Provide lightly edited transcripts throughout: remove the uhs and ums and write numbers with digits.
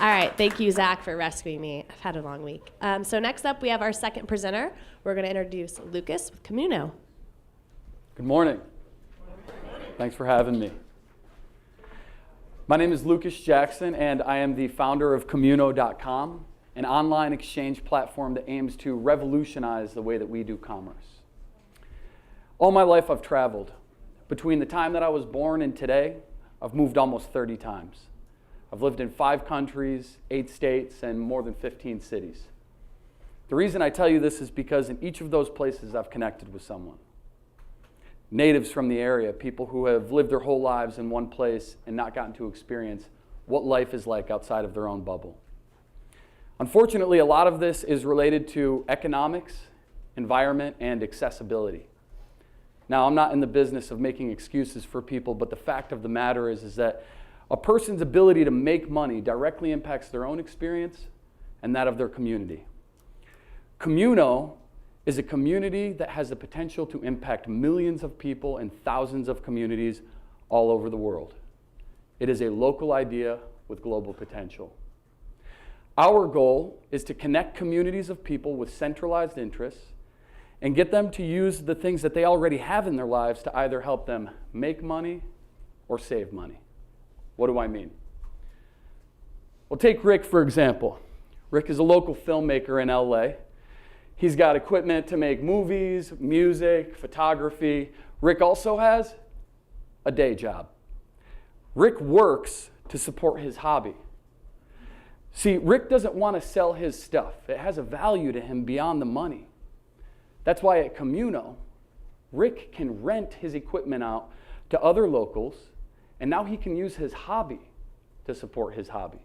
All right, thank you, Zach, for rescuing me. I've had a long week. So next up, we have our second presenter. We're going to introduce Lucas with Kamyuno. Good morning. Thanks for having me. My name is Lucas Jackson, and I am the founder of Kamyuno.com, an online exchange platform that aims to revolutionize the way that we do commerce. All my life I've traveled. Between the time that I was born and today, I've moved almost 30 times. I've lived in 5 countries, 8 states, and more than 15 cities. The reason I tell you this is because in each of those places I've connected with someone. Natives from the area, people who have lived their whole lives in one place and not gotten to experience what life is like outside of their own bubble. Unfortunately, a lot of this is related to economics, environment, and accessibility. Now, I'm not in the business of making excuses for people, but the fact of the matter is that a person's ability to make money directly impacts their own experience and that of their community. Kamyuno is a community that has the potential to impact millions of people and thousands of communities all over the world. It is a local idea with global potential. Our goal is to connect communities of people with centralized interests and get them to use the things that they already have in their lives to either help them make money or save money. What do I mean? Well, take Rick, for example. Rick is a local filmmaker in LA. He's got equipment to make movies, music, photography. Rick also has a day job. Rick works to support his hobby. See, Rick doesn't want to sell his stuff. It has a value to him beyond the money. That's why at Kamyuno, Rick can rent his equipment out to other locals, and now he can use his hobby to support his hobby.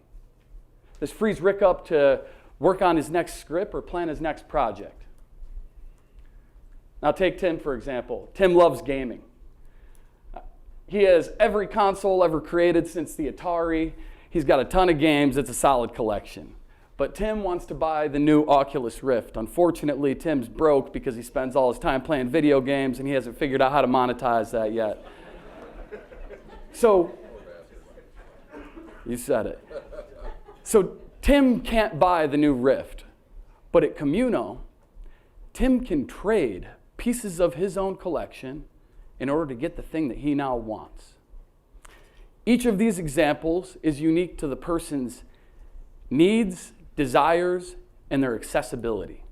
This frees Rick up to work on his next script or plan his next project. Now take Tim, for example. Tim loves gaming. He has every console ever created since the Atari. He's got a ton of games. It's a solid collection. But Tim wants to buy the new Oculus Rift. Unfortunately, Tim's broke because he spends all his time playing video games and he hasn't figured out how to monetize that yet. So, you said it. So Tim can't buy the new Rift, but at Kamyuno, Tim can trade pieces of his own collection in order to get the thing that he now wants. Each of these examples is unique to the person's needs, desires, and their accessibility.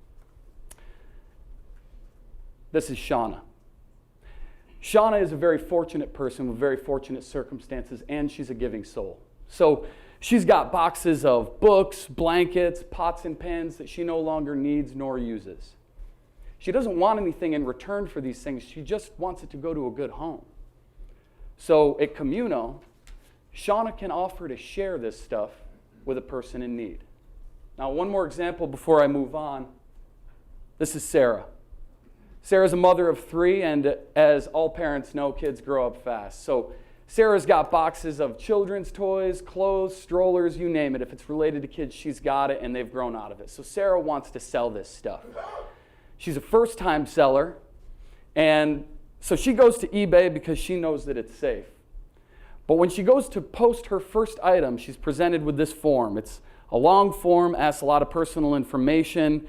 This is Shauna. Shauna is a very fortunate person with very fortunate circumstances, and she's a giving soul. So she's got boxes of books, blankets, pots and pans that she no longer needs nor uses. She doesn't want anything in return for these things. She just wants it to go to a good home. So at Kamyuno, Shauna can offer to share this stuff with a person in need. Now, one more example before I move on. This is Sarah. Sarah's a mother of 3, and as all parents know, kids grow up fast. So Sarah's got boxes of children's toys, clothes, strollers, you name it. If it's related to kids, she's got it, and they've grown out of it. So Sarah wants to sell this stuff. She's a first-time seller, and so she goes to eBay because she knows that it's safe. But when she goes to post her first item, she's presented with this form. It's a long form, asks a lot of personal information,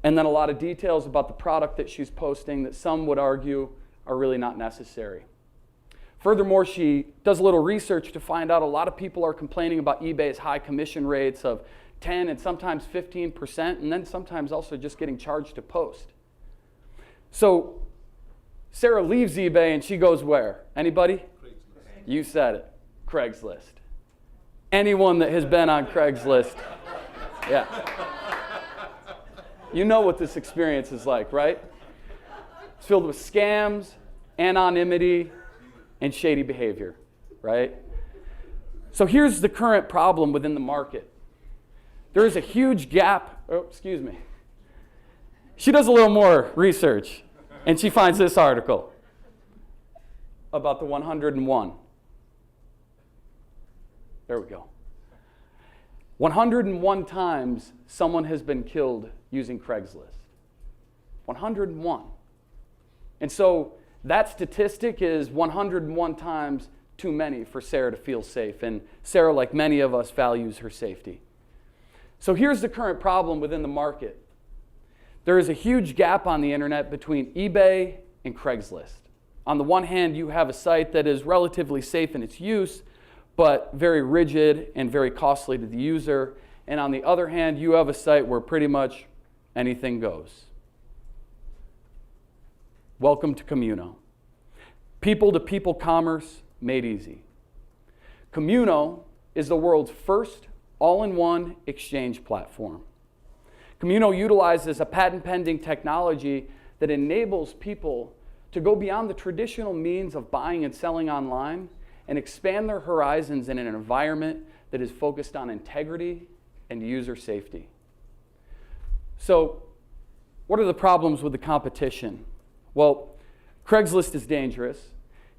and then a lot of details about the product that she's posting that some would argue are really not necessary. Furthermore, she does a little research to find out a lot of people are complaining about eBay's high commission rates of 10 and sometimes 15%, and then sometimes also just getting charged to post. So Sarah leaves eBay and she goes where? Anybody? Craigslist. You said it. Craigslist. Anyone that has been on Craigslist. Yeah. You know what this experience is like, right? It's filled with scams, anonymity, and shady behavior, right? So here's the current problem within the market. There is a huge gap. Oh, excuse me. She does a little more research, and she finds this article about the 101. There we go. 101 times someone has been killed using Craigslist. 101. And so that statistic is 101 times too many for Sarah to feel safe. And Sarah, like many of us, values her safety. So here's the current problem within the market. There is a huge gap on the internet between eBay and Craigslist. On the one hand, you have a site that is relatively safe in its use, but very rigid and very costly to the user. And on the other hand, you have a site where pretty much anything goes. Welcome to Kamyuno. People-to-people commerce made easy. Kamyuno is the world's first all-in-one exchange platform. Kamyuno utilizes a patent-pending technology that enables people to go beyond the traditional means of buying and selling online and expand their horizons in an environment that is focused on integrity and user safety. So, what are the problems with the competition? Well, Craigslist is dangerous,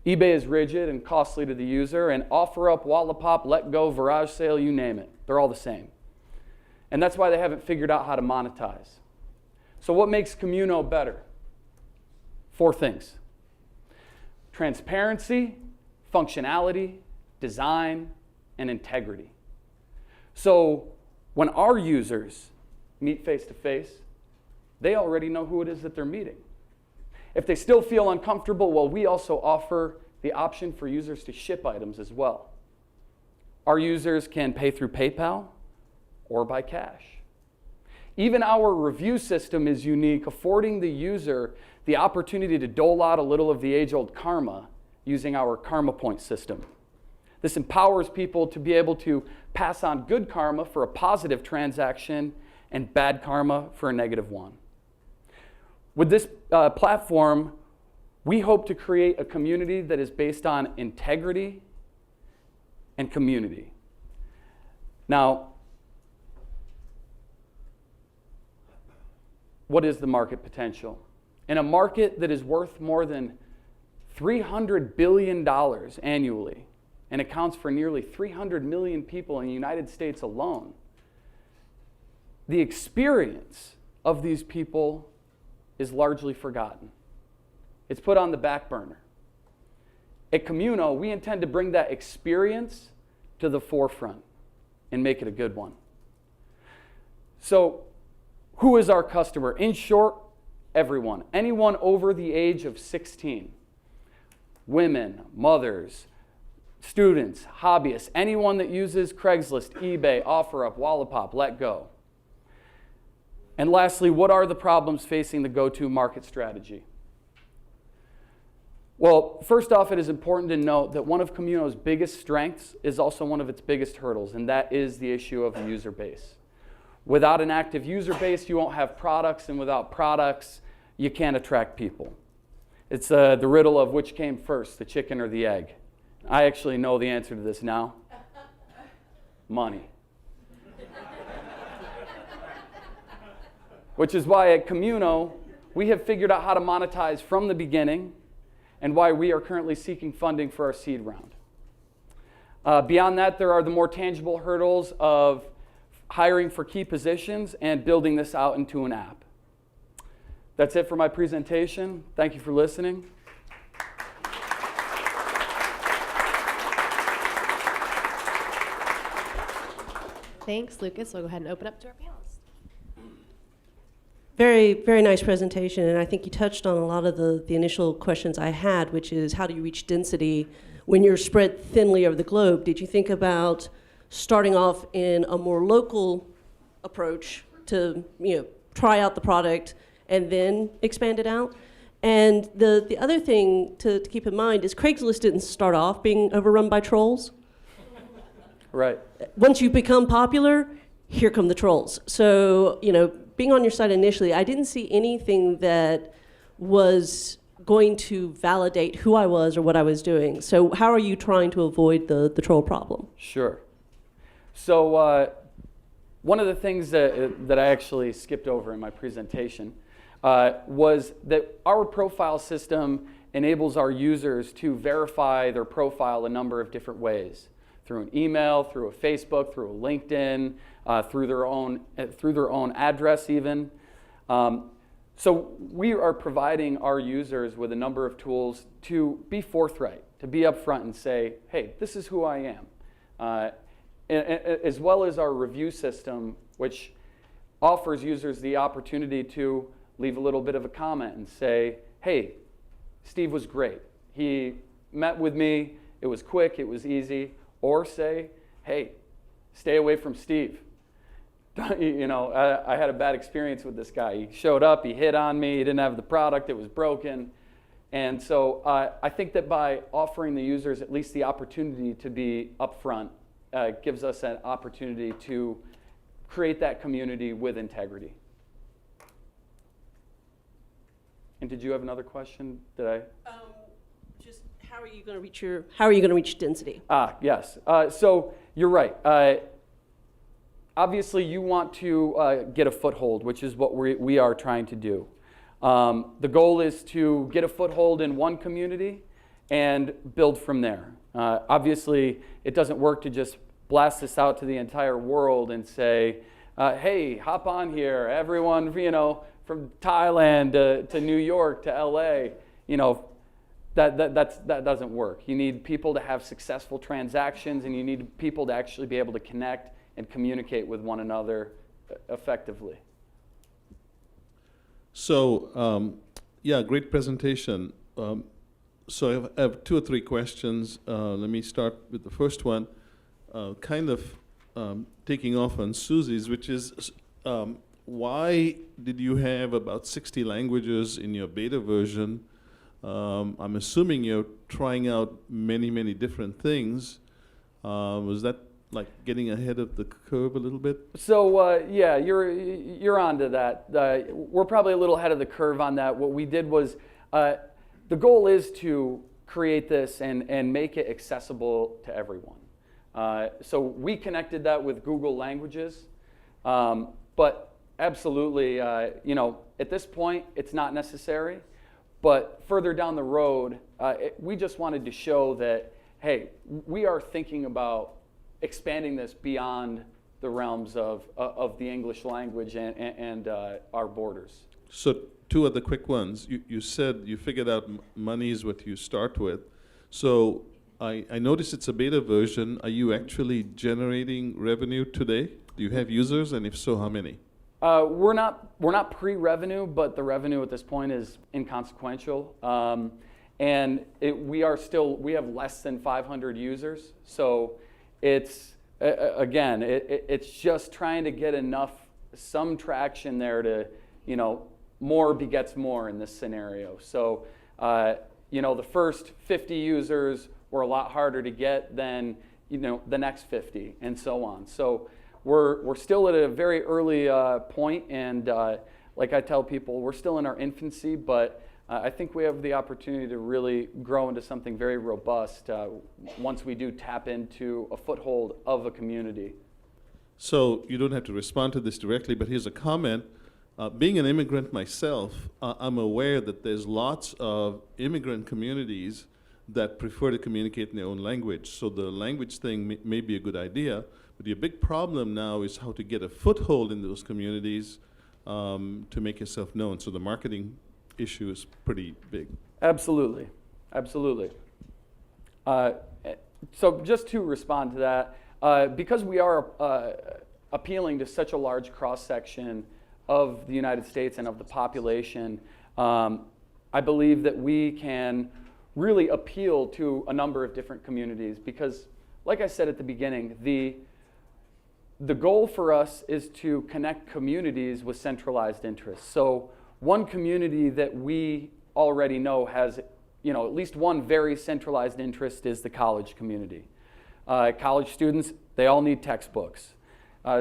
eBay is rigid and costly to the user, and OfferUp, Wallapop, LetGo, Virage Sale, you name it, they're all the same. And that's why they haven't figured out how to monetize. So what makes Kamyuno better? 4 things: transparency, functionality, design, and integrity. So when our users meet face-to-face, they already know who it is that they're meeting. If they still feel uncomfortable, well, we also offer the option for users to ship items as well. Our users can pay through PayPal or by cash. Even our review system is unique, affording the user the opportunity to dole out a little of the age-old karma using our karma point system. This empowers people to be able to pass on good karma for a positive transaction and bad karma for a negative one. With this platform, we hope to create a community that is based on integrity and community. Now, what is the market potential? In a market that is worth more than $300 billion annually and accounts for nearly 300 million people in the United States alone, the experience of these people is largely forgotten. It's put on the back burner. At Kamyuno, we intend to bring that experience to the forefront and make it a good one. So, who is our customer? In short, everyone. Anyone over the age of 16. Women, mothers, students, hobbyists, anyone that uses Craigslist, eBay, OfferUp, Wallapop, LetGo. And lastly, what are the problems facing the go-to market strategy? Well, first off, it is important to note that one of Kamyuno's biggest strengths is also one of its biggest hurdles, and that is the issue of the user base. Without an active user base, you won't have products, and without products, you can't attract people. It's the riddle of which came first, the chicken or the egg. I actually know the answer to this now. Money. Which is why at Kamyuno, we have figured out how to monetize from the beginning and why we are currently seeking funding for our seed round. Beyond that, there are the more tangible hurdles of hiring for key positions and building this out into an app. That's it for my presentation. Thank you for listening. Thanks, Lucas. We'll go ahead and open up to our panelists. Very, very nice presentation, and I think you touched on a lot of the initial questions I had, which is how do you reach density when you're spread thinly over the globe? Did you think about starting off in a more local approach to try out the product and then expand it out? And the other thing to keep in mind is Craigslist didn't start off being overrun by trolls. Right. Once you become popular, here come the trolls. So, being on your site initially, I didn't see anything that was going to validate who I was or what I was doing. So how are you trying to avoid the troll problem? Sure. So one of the things that I actually skipped over in my presentation was that our profile system enables our users to verify their profile a number of different ways. Through an email, through a Facebook, through a LinkedIn, through their own address even. So we are providing our users with a number of tools to be forthright, to be upfront and say, hey, this is who I am. As well as our review system, which offers users the opportunity to leave a little bit of a comment and say, hey, Steve was great. He met with me, it was quick, it was easy. Or say, hey, stay away from Steve. You know, I had a bad experience with this guy. He showed up, he hit on me, he didn't have the product, it was broken. And so I think that by offering the users at least the opportunity to be upfront gives us an opportunity to create that community with integrity. And did you have another question? Did I? Just how are you going to reach density? Yes. So you're right. Obviously, you want to get a foothold, which is what we are trying to do. The goal is to get a foothold in one community and build from there. Obviously, it doesn't work to just blast this out to the entire world and say, hey, hop on here, everyone, you know, from Thailand to New York to LA, you know, that doesn't work. You need people to have successful transactions, and you need people to actually be able to connect and communicate with one another effectively. So, yeah, great presentation. So I have 2 or 3 questions. Let me start with the first one, kind of taking off on Susie's, which is why did you have about 60 languages in your beta version? I'm assuming you're trying out many, many different things. Was that like getting ahead of the curve a little bit? So yeah, you're onto that. We're probably a little ahead of the curve on that. What we did was, the goal is to create this and make it accessible to everyone. So we connected that with Google Languages, but absolutely, you know, at this point, it's not necessary. But further down the road, we just wanted to show that, hey, we are thinking about expanding this beyond the realms of the English language and our borders. So 2 other quick ones. You said you figured out money is what you start with. So I noticed it's a beta version. Are you actually generating revenue today? Do you have users, and if so, how many? We're not pre-revenue, but the revenue at this point is inconsequential. And we have less than 500 users. So it's, again, it's just trying to get some traction there to, you know, more begets more in this scenario. So, you know, the first 50 users were a lot harder to get than, you know, the next 50 and so on. So we're still at a very early point, and like I tell people, we're still in our infancy, but I think we have the opportunity to really grow into something very robust once we do tap into a foothold of a community. So you don't have to respond to this directly, but here's a comment. Being an immigrant myself, I'm aware that there's lots of immigrant communities that prefer to communicate in their own language. So the language thing may be a good idea, but your big problem now is how to get a foothold in those communities to make yourself known. So the marketing issue is pretty big. Absolutely, absolutely. So just to respond to that, because we are appealing to such a large cross-section of the United States and of the population, I believe that we can really appeal to a number of different communities because, like I said at the beginning, the goal for us is to connect communities with centralized interests. So one community that we already know has, you know, at least one very centralized interest is the college community. College students, they all need textbooks.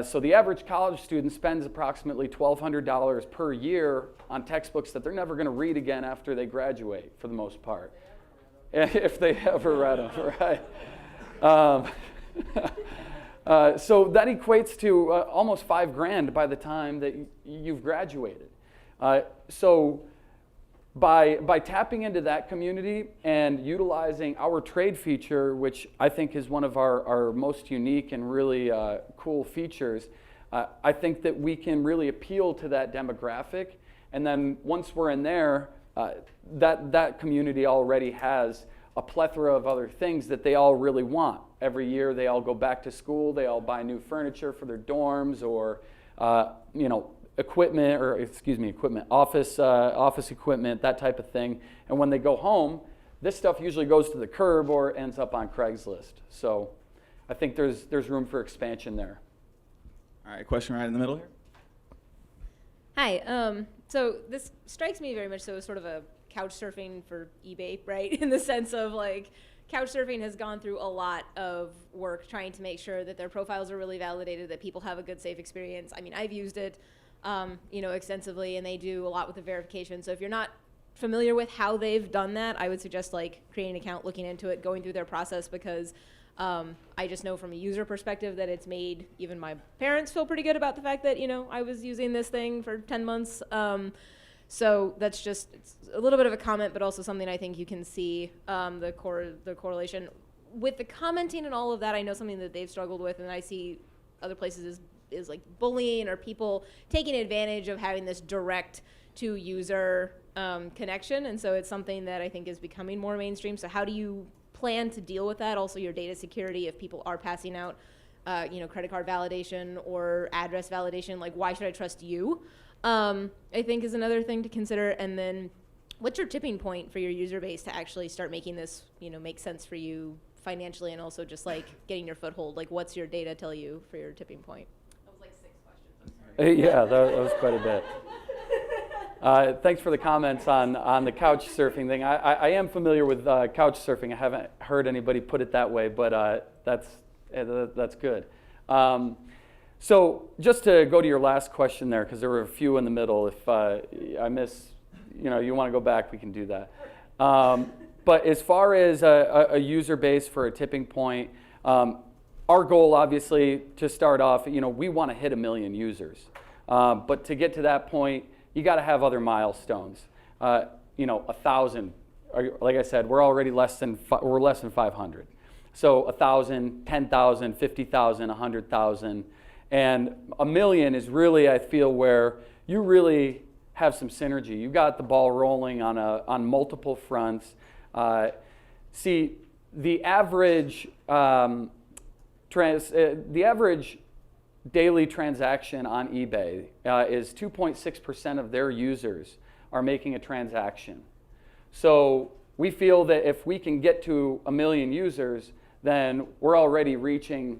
So the average college student spends approximately $1,200 per year on textbooks that they're never going to read again after they graduate, for the most part. If they ever read them, right? So that equates to almost $5,000 by the time that you've graduated. So by tapping into that community and utilizing our trade feature, which I think is one of our most unique and really cool features, I think that we can really appeal to that demographic And then once we're in there, that community already has a plethora of other things that they all really want. Every year they all go back to school, they all buy new furniture for their dorms or office equipment, that type of thing. And when they go home, this stuff usually goes to the curb or ends up on Craigslist. So I think there's room for expansion there. All right, question right in the middle here. Hi. So this strikes me very much so as sort of a couch surfing for eBay, right? In the sense of like, couch surfing has gone through a lot of work trying to make sure that their profiles are really validated, that people have a good, safe experience. I mean, I've used it, extensively, and they do a lot with the verification. So if you're not familiar with how they've done that, I would suggest like creating an account, looking into it, going through their process, because I just know from a user perspective that it's made even my parents feel pretty good about the fact that, I was using this thing for 10 months. So that's just it's a little bit of a comment, but also something I think you can see the correlation. With the commenting and all of that, I know something that they've struggled with, and I see other places is like bullying or people taking advantage of having this direct to user connection. And so it's something that I think is becoming more mainstream. So how do you plan to deal with that? Also your data security, if people are passing out, credit card validation or address validation, like why should I trust you? I think is another thing to consider. And then what's your tipping point for your user base to actually start making this, make sense for you financially, and also just like getting your foothold? Like what's your data tell you for your tipping point? That was like 6 questions, I'm sorry. Yeah, that was quite a bit. Thanks for the comments on the couch surfing thing. I am familiar with couch surfing. I haven't heard anybody put it that way, but that's good. So just to go to your last question there, because there were a few in the middle. If I miss, you want to go back, we can do that. But as far as a user base for a tipping point, our goal, obviously, to start off, we want to hit 1 million users. But to get to that point, you got to have other milestones. 1,000. Like I said, we're already less than 500. So 1,000, 10,000, 50,000, 100,000. And 1 million is really, I feel, where you really have some synergy. You got the ball rolling on multiple fronts. See, the average daily transaction on eBay is 2.6% of their users are making a transaction. So we feel that if we can get to 1 million users, then we're already reaching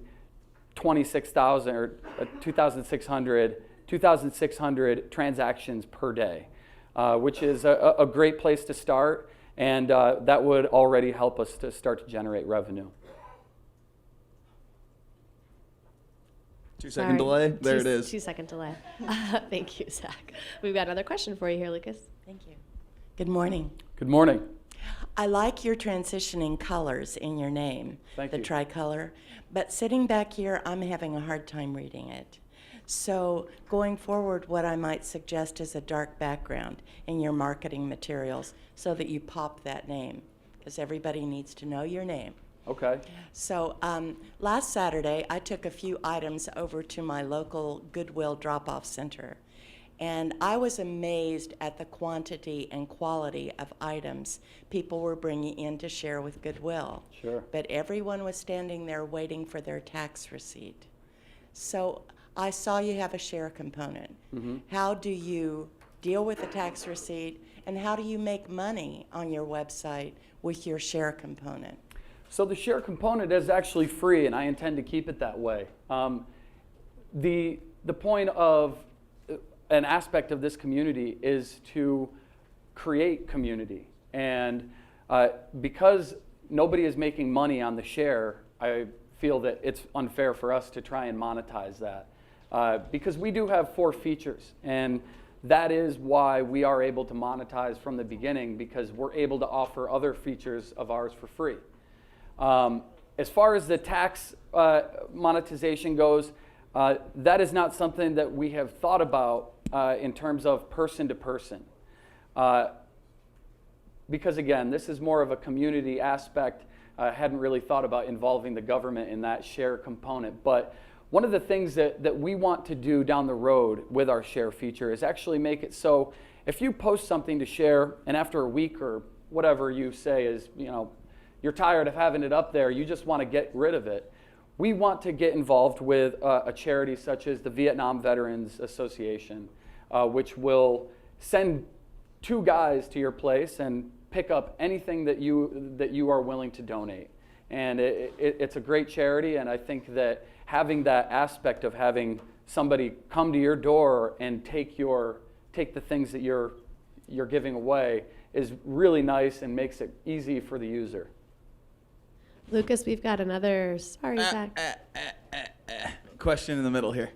26,000 or 2,600 transactions per day, which is a great place to start, and that would already help us to start to generate revenue. 2-second delay. There it is. 2-second delay. Thank you, Zach. We've got another question for you here, Lucas. Thank you. Good morning. Good morning. I like your transitioning colors in your name, Thank the you. tricolor. But sitting back here, I'm having a hard time reading it. So going forward, what I might suggest is a dark background in your marketing materials so that you pop that name, because everybody needs to know your name. Okay. So last Saturday, I took a few items over to my local Goodwill drop-off center, and I was amazed at the quantity and quality of items people were bringing in to share with Goodwill. Sure. But everyone was standing there waiting for their tax receipt. So I saw you have a share component. Mm-hmm. How do you deal with the tax receipt, and how do you make money on your website with your share component? So the share component is actually free, and I intend to keep it that way. The point of an aspect of this community is to create community. And because nobody is making money on the share, I feel that it's unfair for us to try and monetize that. Because we do have 4 features, and that is why we are able to monetize from the beginning, because we're able to offer other features of ours for free. As far as the tax monetization goes, that is not something that we have thought about in terms of person to person. Because again, this is more of a community aspect. I hadn't really thought about involving the government in that share component. But one of the things that we want to do down the road with our share feature is actually make it so If you post something to share, and after a week or whatever you say is, you're tired of having it up there, you just want to get rid of it, we want to get involved with a charity such as the Vietnam Veterans Association, which will send 2 guys to your place and pick up anything that you are willing to donate. And it's a great charity, and I think that having that aspect of having somebody come to your door and take the things that you're giving away is really nice and makes it easy for the user. Lucas, we've got another. Sorry, Zach. Question in the middle here.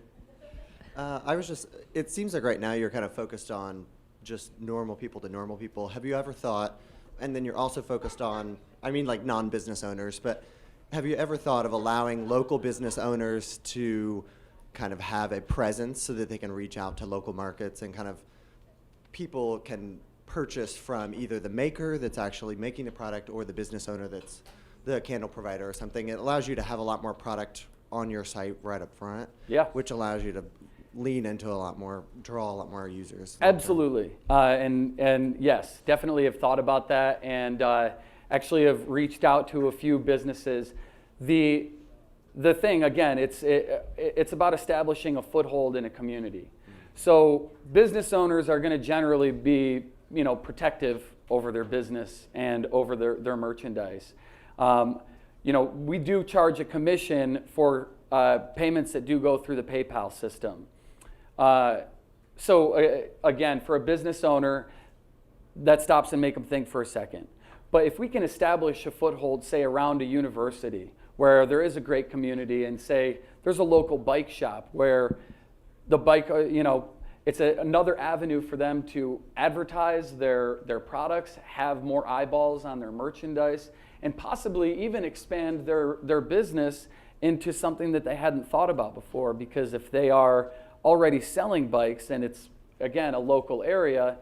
It seems like right now you're kind of focused on just normal people to normal people. Have you ever thought, and then you're also focused on, like non-business owners, but have you ever thought of allowing local business owners to kind of have a presence so that they can reach out to local markets and kind of people can purchase from either the maker that's actually making the product or the business owner that's the candle provider or something? It allows you to have a lot more product on your site right up front, Yeah. which allows you to lean into a lot more, draw a lot more users. Absolutely. And yes, definitely have thought about that, and actually have reached out to a few businesses. The thing, again, it's about establishing a foothold in a community. So business owners are going to generally be, protective over their business and over their merchandise. We do charge a commission for payments that do go through the PayPal system. Again, for a business owner, that stops and make them think for a second. But if we can establish a foothold, say, around a university where there is a great community, and say there's a local bike shop where the bike, it's another avenue for them to advertise their products, have more eyeballs on their merchandise, and possibly even expand their business into something that they hadn't thought about before. Because if they are already selling bikes and it's, again, a local area,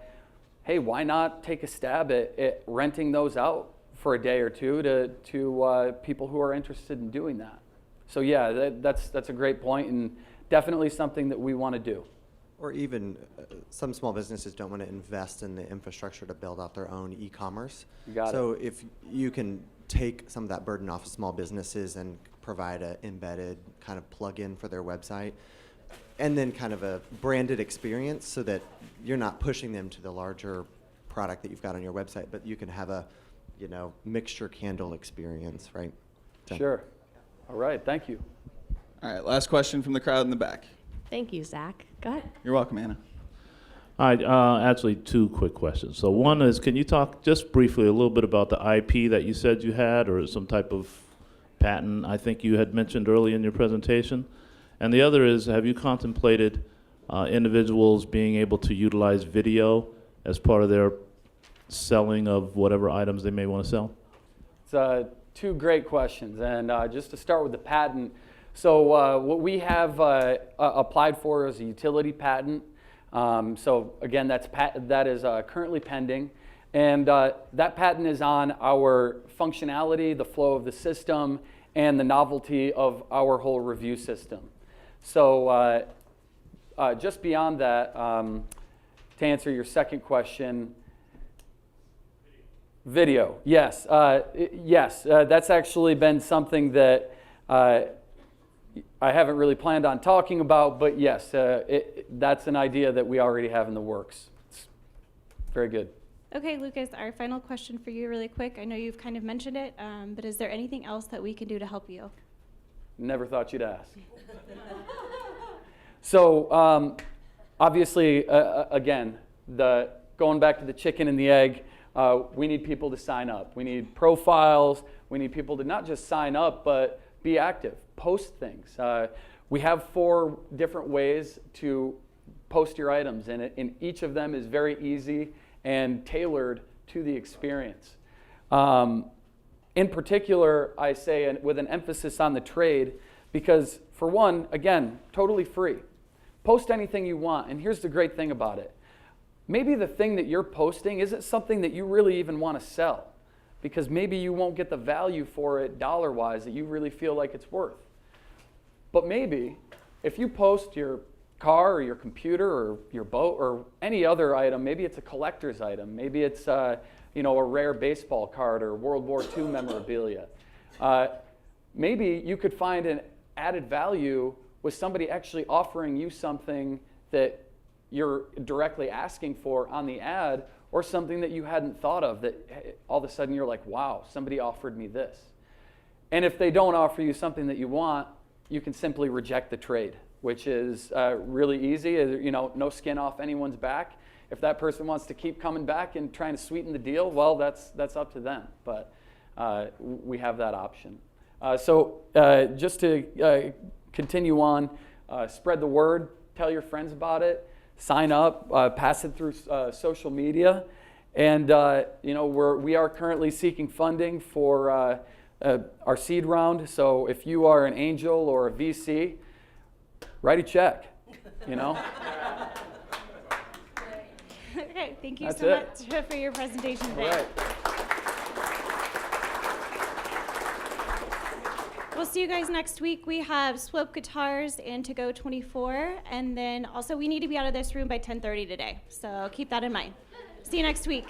hey, why not take a stab at renting those out for a day or two to people who are interested in doing that? So yeah, that's a great point, and definitely something that we want to do. Or even some small businesses don't want to invest in the infrastructure to build out their own e-commerce. So if you can take some of that burden off of small businesses and provide an embedded kind of plug-in for their website, and then kind of a branded experience so that you're not pushing them to the larger product that you've got on your website, but you can have a, mixture candle experience, right? So. Sure. All right, thank you. All right, last question from the crowd in the back. Thank you, Zach. Go ahead. You're welcome, Anna. All right, actually 2 quick questions. So one is, can you talk just briefly a little bit about the IP that you said you had, or some type of patent I think you had mentioned early in your presentation? And the other is, have you contemplated individuals being able to utilize video as part of their selling of whatever items they may want to sell? It's 2 great questions. And just to start with the patent, so what we have applied for is a utility patent. So again, that is currently pending. And that patent is on our functionality, the flow of the system, and the novelty of our whole review system. So just beyond that, to answer your second question, video, yes. Yes, that's actually been something that I haven't really planned on talking about, but yes, that's an idea that we already have in the works. It's very good. Okay, Lucas, our final question for you really quick. I know you've kind of mentioned it, but is there anything else that we can do to help you? Never thought you'd ask. So obviously, again, going back to the chicken and the egg, we need people to sign up. We need profiles. We need people to not just sign up, but be active, post things. We have 4 different ways to post your items, and each of them is very easy and tailored to the experience. In particular, I say with an emphasis on the trade, because for one, again, totally free. Post anything you want, and here's the great thing about it. Maybe the thing that you're posting isn't something that you really even want to sell, because maybe you won't get the value for it dollar-wise that you really feel like it's worth. But maybe if you post your car or your computer or your boat or any other item. Maybe it's a collector's item. Maybe it's a rare baseball card or World War II memorabilia. Maybe you could find an added value with somebody actually offering you something that you're directly asking for on the ad, or something that you hadn't thought of that all of a sudden you're like, wow, somebody offered me this. And if they don't offer you something that you want, you can simply reject the trade, which is really easy. No skin off anyone's back. If that person wants to keep coming back and trying to sweeten the deal, well, that's up to them. But we have that option. So just to continue on, spread the word, tell your friends about it, sign up, pass it through social media, and we are currently seeking funding for our seed round. So if you are an angel or a VC, write a check. Okay, thank you That's so it. much for your presentation today. All right. We'll see you guys next week. We have Swope Guitars and To Go 24, and then also we need to be out of this room by 10:30 today, so keep that in mind. See you next week.